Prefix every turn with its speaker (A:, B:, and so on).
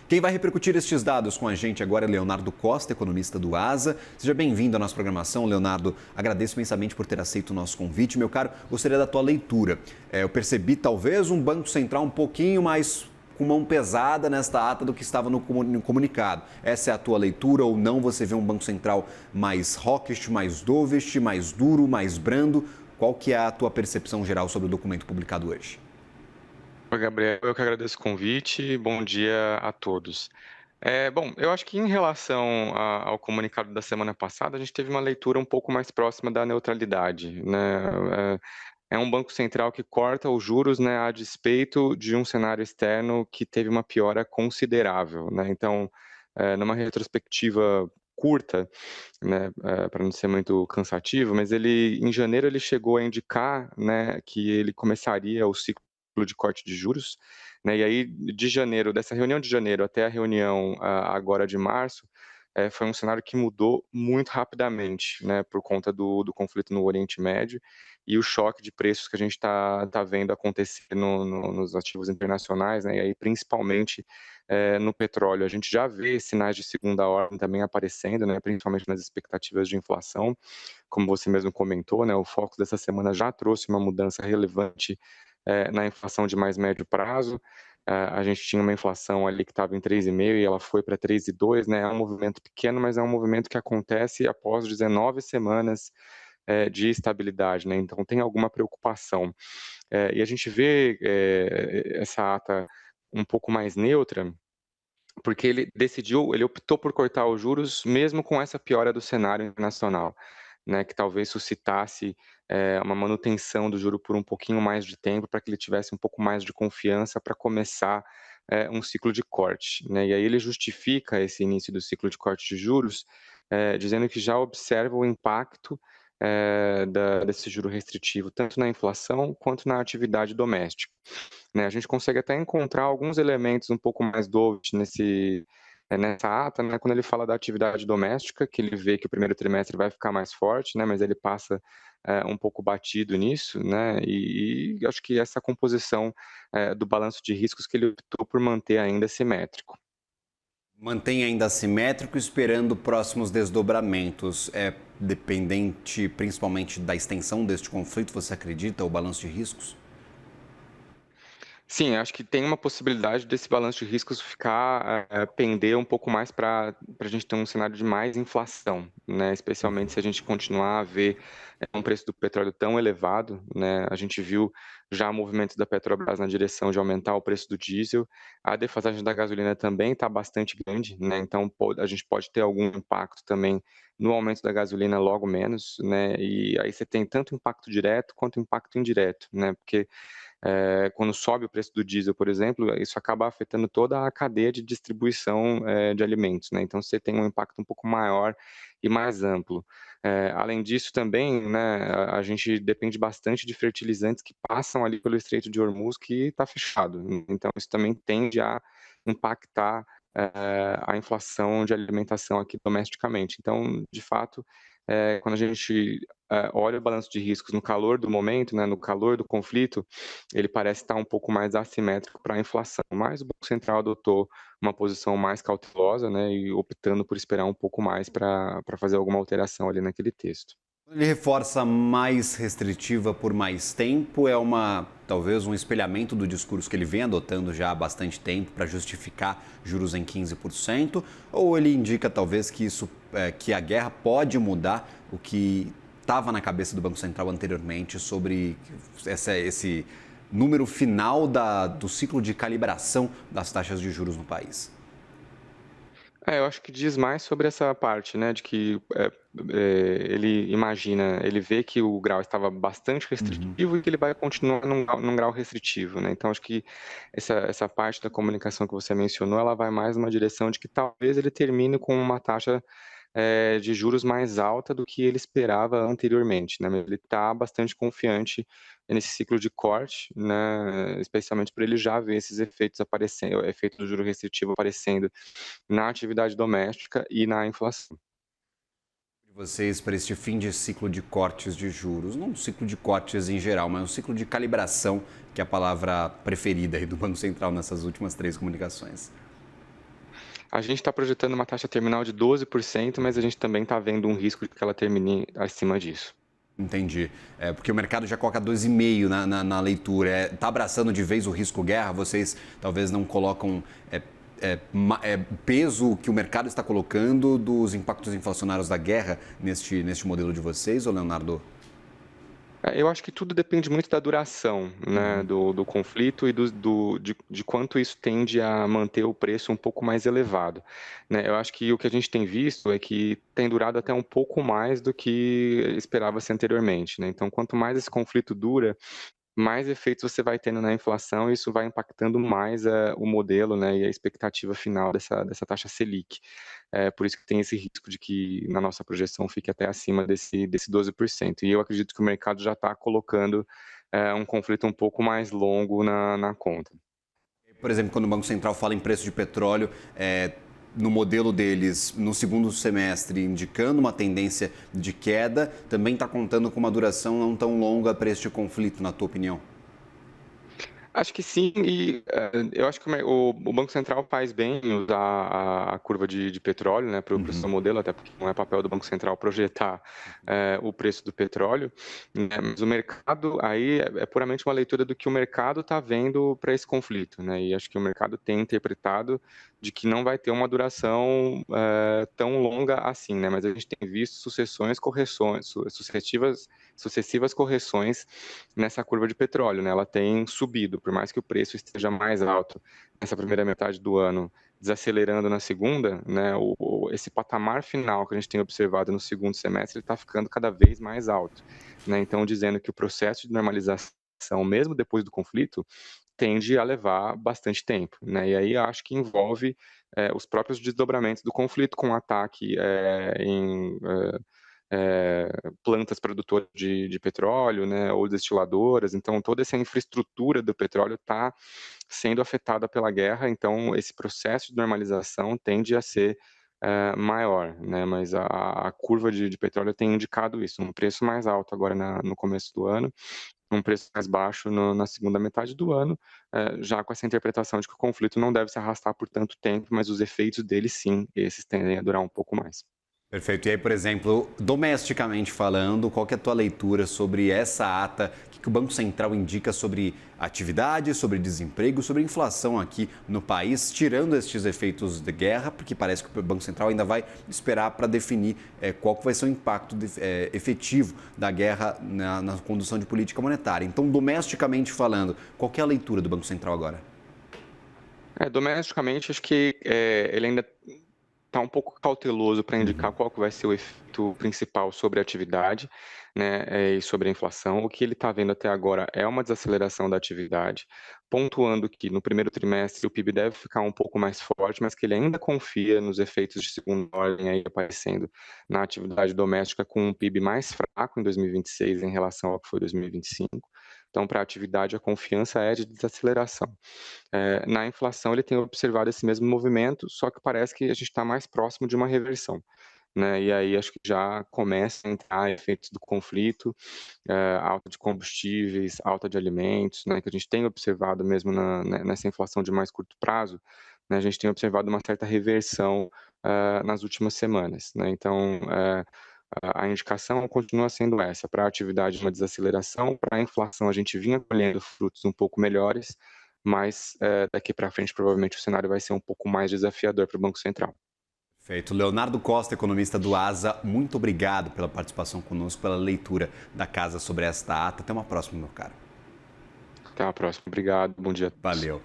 A: Quem vai repercutir estes dados com a gente agora é Leonardo Costa, economista do ASA. Seja bem-vindo à nossa programação, Leonardo. Agradeço imensamente por ter aceito o nosso convite. Meu caro, gostaria da tua leitura. Eu percebi talvez um Banco Central um pouquinho mais com mão pesada nesta ata do que estava no comunicado. Essa é a tua leitura ou não? Você vê um Banco Central mais hawkish, mais dovish, mais duro, mais brando? Qual que é a tua percepção geral sobre o documento publicado hoje?
B: Oi, Gabriel, eu que agradeço o convite. Bom dia a todos. Bom, eu acho que em relação ao comunicado da semana passada, a gente teve uma leitura um pouco mais próxima da neutralidade, né? É um banco central que corta os juros, né, a despeito de um cenário externo que teve uma piora considerável, né? Então, numa retrospectiva curta, né, para não ser muito cansativo, mas ele, em janeiro, ele chegou a indicar, né, que ele começaria o ciclo de corte de juros, né, e aí de janeiro, dessa reunião de janeiro até a reunião agora de março, foi um cenário que mudou muito rapidamente, né, por conta do conflito no Oriente Médio e o choque de preços que a gente está vendo acontecer nos ativos internacionais, né, e aí principalmente no petróleo. A gente já vê sinais de segunda ordem também aparecendo, né, principalmente nas expectativas de inflação, como você mesmo comentou, né, o foco dessa semana já trouxe uma mudança relevante na inflação de mais médio prazo. A gente tinha uma inflação ali que estava em 3,5 e ela foi para 3,2, né? É um movimento pequeno, mas é um movimento que acontece após 19 semanas de estabilidade, né? Então tem alguma preocupação. E a gente vê essa ata um pouco mais neutra, porque ele optou por cortar os juros mesmo com essa piora do cenário internacional, né, que talvez suscitasse, uma manutenção do juro por um pouquinho mais de tempo, para que ele tivesse um pouco mais de confiança para começar, um ciclo de corte, né. E aí ele justifica esse início do ciclo de corte de juros, dizendo que já observa o impacto, desse juro restritivo, tanto na inflação quanto na atividade doméstica, né. A gente consegue até encontrar alguns elementos um pouco mais dovish nessa ata, né, quando ele fala da atividade doméstica, que ele vê que o primeiro trimestre vai ficar mais forte, né, mas ele passa, um pouco batido nisso, né, e acho que essa composição, do balanço de riscos que ele optou por manter ainda simétrico.
A: Mantém ainda assimétrico, esperando próximos desdobramentos. É dependente principalmente da extensão deste conflito, você acredita, o balanço de riscos?
B: Sim, acho que tem uma possibilidade desse balanço de riscos ficar, pender um pouco mais para a gente ter um cenário de mais inflação, né, especialmente se a gente continuar a ver, um preço do petróleo tão elevado, né. A gente viu já movimentos da Petrobras na direção de aumentar o preço do diesel, a defasagem da gasolina também está bastante grande, né, então a gente pode ter algum impacto também no aumento da gasolina logo menos, né, e aí você tem tanto impacto direto quanto impacto indireto, né, porque quando sobe o preço do diesel, por exemplo, isso acaba afetando toda a cadeia de distribuição, de alimentos, né, então você tem um impacto um pouco maior e mais amplo. Além disso também, né, a gente depende bastante de fertilizantes que passam ali pelo Estreito de Hormuz, que está fechado, então isso também tende a impactar, a inflação de alimentação aqui domesticamente. Então, de fato, quando a gente, olha o balanço de riscos no calor do momento, né, no calor do conflito, ele parece estar um pouco mais assimétrico para a inflação, mas o Banco Central adotou uma posição mais cautelosa, né, e optando por esperar um pouco mais para fazer alguma alteração ali naquele texto.
A: Ele reforça mais restritiva por mais tempo, talvez um espelhamento do discurso que ele vem adotando já há bastante tempo para justificar juros em 15%, ou ele indica talvez que a guerra pode mudar o que estava na cabeça do Banco Central anteriormente sobre esse número final do ciclo de calibração das taxas de juros no país.
B: Eu acho que diz mais sobre essa parte, né, de que, ele vê que o grau estava bastante
A: Uhum.
B: restritivo e que ele vai continuar num grau restritivo, né. Então acho que essa parte da comunicação que você mencionou, ela vai mais numa direção de que talvez ele termine com uma taxa, de juros mais alta do que ele esperava anteriormente, né, mas ele está bastante confiante nesse ciclo de corte, né, especialmente por ele já ver esses efeitos aparecendo, o efeito do juro restritivo aparecendo na atividade doméstica e na inflação.
A: Vocês para este fim de ciclo de cortes de juros, não um ciclo de cortes em geral, mas um ciclo de calibração, que é a palavra preferida aí do Banco Central nessas últimas três comunicações.
B: A gente está projetando uma taxa terminal de 12%, mas a gente também está vendo um risco de que ela termine acima disso.
A: Entendi. Porque o mercado já coloca 2,5 na leitura. Está abraçando de vez o risco guerra? Vocês talvez não colocam peso que o mercado está colocando dos impactos inflacionários da guerra neste modelo de vocês, ô Leonardo?
B: Eu acho que tudo depende muito da duração, né, do conflito e de quanto isso tende a manter o preço um pouco mais elevado, né? Eu acho que o que a gente tem visto é que tem durado até um pouco mais do que esperava-se anteriormente, né? Então, quanto mais esse conflito dura, mais efeitos você vai tendo na inflação e isso vai impactando mais o modelo, né, e a expectativa final dessa taxa Selic. Por isso que tem esse risco de que na nossa projeção fique até acima desse 12%. E eu acredito que o mercado já está colocando um conflito um pouco mais longo na conta.
A: Por exemplo, quando o Banco Central fala em preço de petróleo, no modelo deles, no segundo semestre, indicando uma tendência de queda, também está contando com uma duração não tão longa para este conflito, na tua opinião?
B: Acho que sim, e eu acho que o Banco Central faz bem em usar a curva de petróleo, né, para o seu modelo, até porque não é papel do Banco Central projetar o preço do petróleo, né, mas o mercado aí é puramente uma leitura do que o mercado está vendo para esse conflito, né, e acho que o mercado tem interpretado de que não vai ter uma duração tão longa assim, né, mas a gente tem visto sucessivas correções nessa curva de petróleo, né? Ela tem subido, por mais que o preço esteja mais alto nessa primeira metade do ano, desacelerando na segunda, né? Esse patamar final que a gente tem observado no segundo semestre está ficando cada vez mais alto, né? Então, dizendo que o processo de normalização, mesmo depois do conflito, tende a levar bastante tempo, né? E aí acho que envolve os próprios desdobramentos do conflito com ataque em plantas produtoras de petróleo, né, ou destiladoras. Então, toda essa infraestrutura do petróleo está sendo afetada pela guerra. Então, esse processo de normalização tende a ser maior, né? Mas a curva de petróleo tem indicado isso, um preço mais alto agora no começo do ano, um preço mais baixo na segunda metade do ano, já com essa interpretação de que o conflito não deve se arrastar por tanto tempo, mas os efeitos dele sim, esses tendem a durar um pouco mais.
A: Perfeito. E aí, por exemplo, domesticamente falando, qual que é a tua leitura sobre essa ata? O que o Banco Central indica sobre atividade, sobre desemprego, sobre inflação aqui no país, tirando estes efeitos de guerra, porque parece que o Banco Central ainda vai esperar para definir qual que vai ser o impacto efetivo da guerra na condução de política monetária. Então, domesticamente falando, qual que é a leitura do Banco Central agora?
B: Domesticamente, acho que ele ainda está um pouco cauteloso para indicar qual que vai ser o efeito principal sobre a atividade, né, e sobre a inflação. O que ele está vendo até agora é uma desaceleração da atividade, pontuando que no primeiro trimestre o PIB deve ficar um pouco mais forte, mas que ele ainda confia nos efeitos de segunda ordem aí aparecendo na atividade doméstica com um PIB mais fraco em 2026 em relação ao que foi 2025. Então, para a atividade, a confiança é de desaceleração. Na inflação, ele tem observado esse mesmo movimento, só que parece que a gente está mais próximo de uma reversão, né? E aí acho que já começa a entrar efeitos do conflito, alta de combustíveis, alta de alimentos, né? Que a gente tem observado mesmo nessa inflação de mais curto prazo, né? A gente tem observado uma certa reversão nas últimas semanas, né? Então, a indicação continua sendo essa, para a atividade uma desaceleração, para a inflação a gente vinha colhendo frutos um pouco melhores, mas daqui para frente provavelmente o cenário vai ser um pouco mais desafiador para o Banco Central.
A: Feito. Leonardo Costa, economista do ASA, muito obrigado pela participação conosco, pela leitura da casa sobre esta ata. Até uma próxima, meu caro.
B: Até a próxima. Obrigado. Bom dia a todos.
A: Valeu.